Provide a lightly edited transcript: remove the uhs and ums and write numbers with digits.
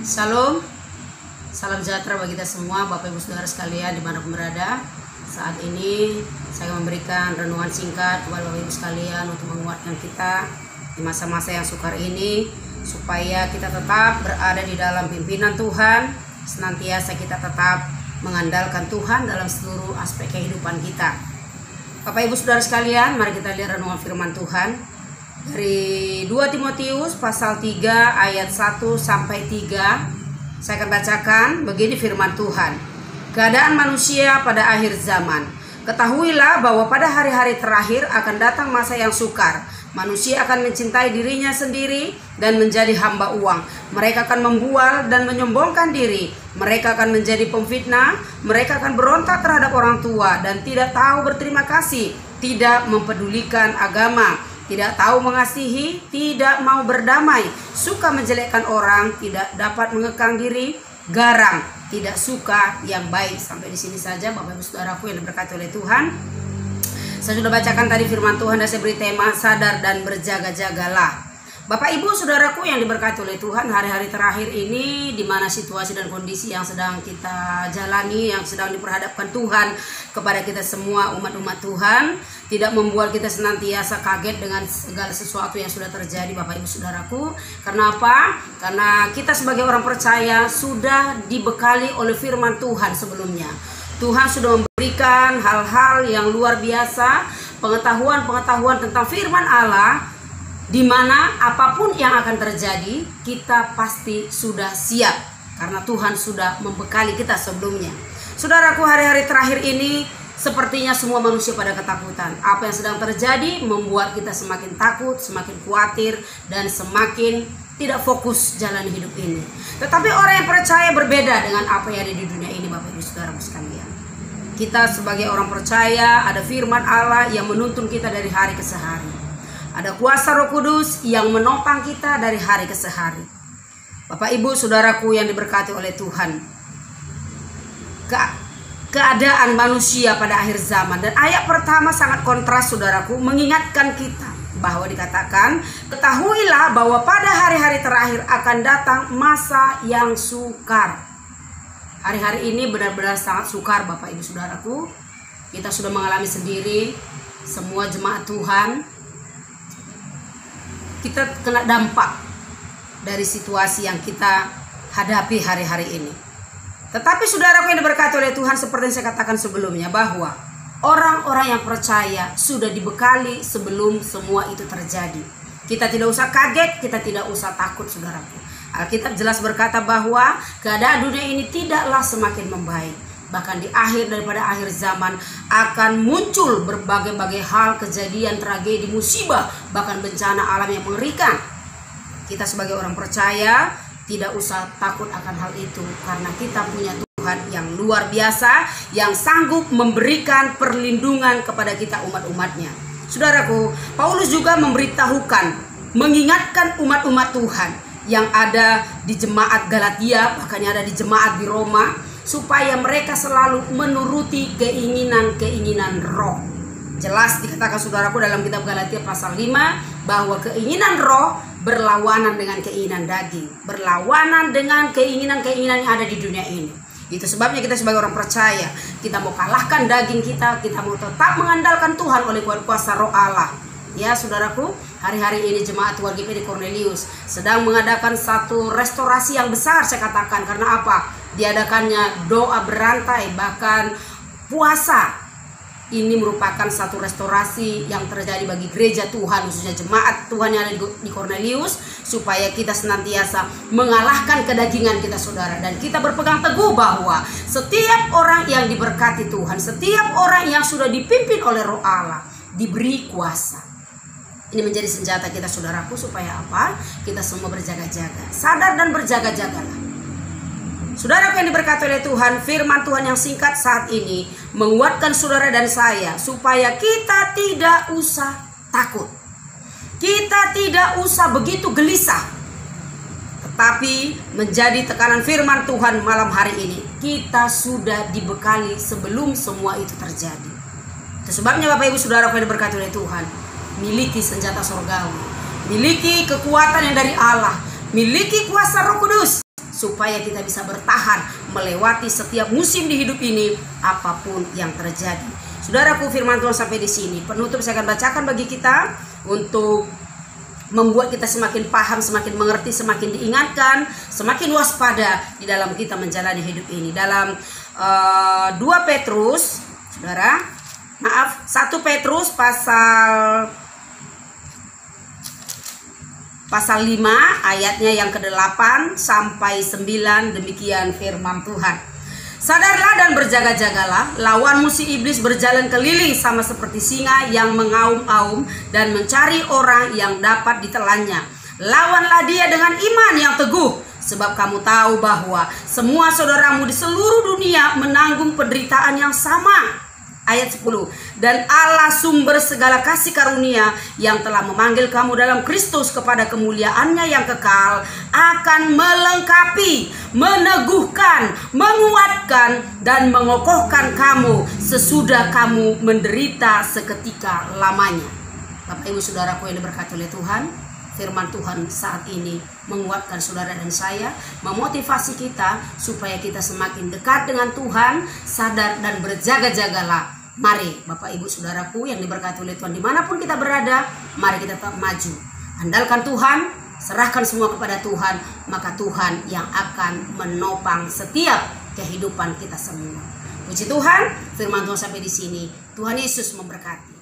Shalom, salam sejahtera bagi kita semua, Bapak Ibu Saudara sekalian dimanapun berada. Saat ini saya akan memberikan renungan singkat kepada Bapak Ibu sekalian untuk menguatkan kita di masa-masa yang sukar ini, supaya kita tetap berada di dalam pimpinan Tuhan, senantiasa kita tetap mengandalkan Tuhan dalam seluruh aspek kehidupan kita. Bapak Ibu Saudara sekalian, mari kita lihat renungan firman Tuhan dari 2 Timotius pasal 3 ayat 1 sampai 3. Saya akan bacakan begini firman Tuhan. Keadaan manusia pada akhir zaman. Ketahuilah bahwa pada hari-hari terakhir akan datang masa yang sukar. Manusia akan mencintai dirinya sendiri dan menjadi hamba uang. Mereka akan membual dan menyombongkan diri. Mereka akan menjadi pemfitnah. Mereka akan berontak terhadap orang tua dan tidak tahu berterima kasih, tidak mempedulikan agama, tidak tahu mengasihi, tidak mau berdamai, suka menjelekkan orang, tidak dapat mengekang diri, garang, tidak suka yang baik. Sampai di sini saja Bapak Ibu Saudaraku yang diberkati oleh Tuhan. Saya sudah bacakan tadi firman Tuhan dan saya beri tema sadar dan berjaga-jagalah. Bapak Ibu Saudaraku yang diberkati oleh Tuhan, hari-hari terakhir ini di mana situasi dan kondisi yang sedang kita jalani, yang sedang diperhadapkan Tuhan kepada kita semua umat-umat Tuhan, tidak membuat kita senantiasa kaget dengan segala sesuatu yang sudah terjadi Bapak Ibu Saudaraku. Karena apa? Karena kita sebagai orang percaya sudah dibekali oleh firman Tuhan sebelumnya. Tuhan sudah memberikan hal-hal yang luar biasa, pengetahuan-pengetahuan tentang firman Allah, di mana apapun yang akan terjadi, kita pasti sudah siap karena Tuhan sudah membekali kita sebelumnya. Saudaraku, hari-hari terakhir ini sepertinya semua manusia pada ketakutan. Apa yang sedang terjadi membuat kita semakin takut, semakin khawatir, dan semakin tidak fokus jalan hidup ini. Tetapi orang yang percaya berbeda dengan apa yang ada di dunia ini, Bapak Ibu Saudara sekalian. Kita sebagai orang percaya, ada firman Allah yang menuntun kita dari hari ke hari. Ada kuasa Roh Kudus yang menopang kita dari hari ke hari. Bapak Ibu Saudaraku yang diberkati oleh Tuhan, keadaan manusia pada akhir zaman. Dan ayat pertama sangat kontras Saudaraku, mengingatkan kita bahwa dikatakan, ketahuilah bahwa pada hari-hari terakhir akan datang masa yang sukar. Hari-hari ini benar-benar sangat sukar Bapak Ibu Saudaraku. Kita sudah mengalami sendiri, semua jemaat Tuhan, kita kena dampak dari situasi yang kita hadapi hari-hari ini. Tetapi saudaraku yang diberkati oleh Tuhan, seperti yang saya katakan sebelumnya, bahwa orang-orang yang percaya sudah dibekali sebelum semua itu terjadi. Kita tidak usah kaget, kita tidak usah takut saudaraku. Alkitab jelas berkata bahwa keadaan dunia ini tidaklah semakin membaik. Bahkan di akhir daripada akhir zaman akan muncul berbagai-bagai hal, kejadian, tragedi, musibah, bahkan bencana alam yang mengerikan. Kita sebagai orang percaya tidak usah takut akan hal itu, karena kita punya Tuhan yang luar biasa, yang sanggup memberikan perlindungan kepada kita umat-umatnya. Saudaraku, Paulus juga memberitahukan, mengingatkan umat-umat Tuhan yang ada di jemaat Galatia, bahkan yang ada di jemaat di Roma, supaya mereka selalu menuruti keinginan-keinginan roh. Jelas dikatakan saudaraku dalam kitab Galatia pasal 5 bahwa keinginan roh berlawanan dengan keinginan daging, berlawanan dengan keinginan-keinginan yang ada di dunia ini. Itu sebabnya kita sebagai orang percaya, kita mau kalahkan daging kita mau tetap mengandalkan Tuhan oleh kuasa roh Allah. Ya saudaraku, hari-hari ini jemaat Tuhan GPD Cornelius sedang mengadakan satu restorasi yang besar, saya katakan. Karena apa? Diadakannya doa berantai, bahkan puasa. Ini merupakan satu restorasi yang terjadi bagi gereja Tuhan, khususnya jemaat Tuhan yang ada di Cornelius, supaya kita senantiasa mengalahkan kedagingan kita saudara. Dan kita berpegang teguh bahwa setiap orang yang diberkati Tuhan, setiap orang yang sudah dipimpin oleh roh Allah, diberi kuasa. Ini menjadi senjata kita saudaraku, supaya apa? Kita semua berjaga-jaga, sadar dan berjaga-jagalah. Saudara yang diberkati oleh Tuhan, firman Tuhan yang singkat saat ini menguatkan saudara dan saya supaya kita tidak usah takut. Kita tidak usah begitu gelisah. Tetapi menjadi tekanan firman Tuhan malam hari ini, kita sudah dibekali sebelum semua itu terjadi. Itu sebabnya Bapak Ibu Saudara yang diberkati oleh Tuhan, miliki senjata surgawi, miliki kekuatan yang dari Allah, miliki kuasa Roh Kudus, supaya kita bisa bertahan melewati setiap musim di hidup ini, apapun yang terjadi. Saudaraku, firman Tuhan sampai di sini. Penutup saya akan bacakan bagi kita untuk membuat kita semakin paham, semakin mengerti, semakin diingatkan, semakin waspada di dalam kita menjalani hidup ini. Dalam 1 Petrus pasal 5 ayatnya yang ke-8 sampai 9, demikian firman Tuhan. Sadarlah dan berjaga-jagalah, lawanmu si iblis berjalan keliling sama seperti singa yang mengaum-aum dan mencari orang yang dapat ditelannya. Lawanlah dia dengan iman yang teguh, sebab kamu tahu bahwa semua saudaramu di seluruh dunia menanggung penderitaan yang sama. Ayat 10. Dan Allah sumber segala kasih karunia yang telah memanggil kamu dalam Kristus kepada kemuliaannya yang kekal akan melengkapi, meneguhkan, menguatkan, dan mengokohkan kamu sesudah kamu menderita seketika lamanya. Bapak Ibu Saudaraku yang diberkati oleh Tuhan, firman Tuhan saat ini menguatkan saudara dan saya, memotivasi kita supaya kita semakin dekat dengan Tuhan, sadar dan berjaga-jagalah. Mari Bapak Ibu Saudaraku yang diberkati oleh Tuhan, dimanapun kita berada, mari kita tetap maju. Andalkan Tuhan, serahkan semua kepada Tuhan, maka Tuhan yang akan menopang setiap kehidupan kita semua. Puji Tuhan, firman Tuhan sampai di sini. Tuhan Yesus memberkati.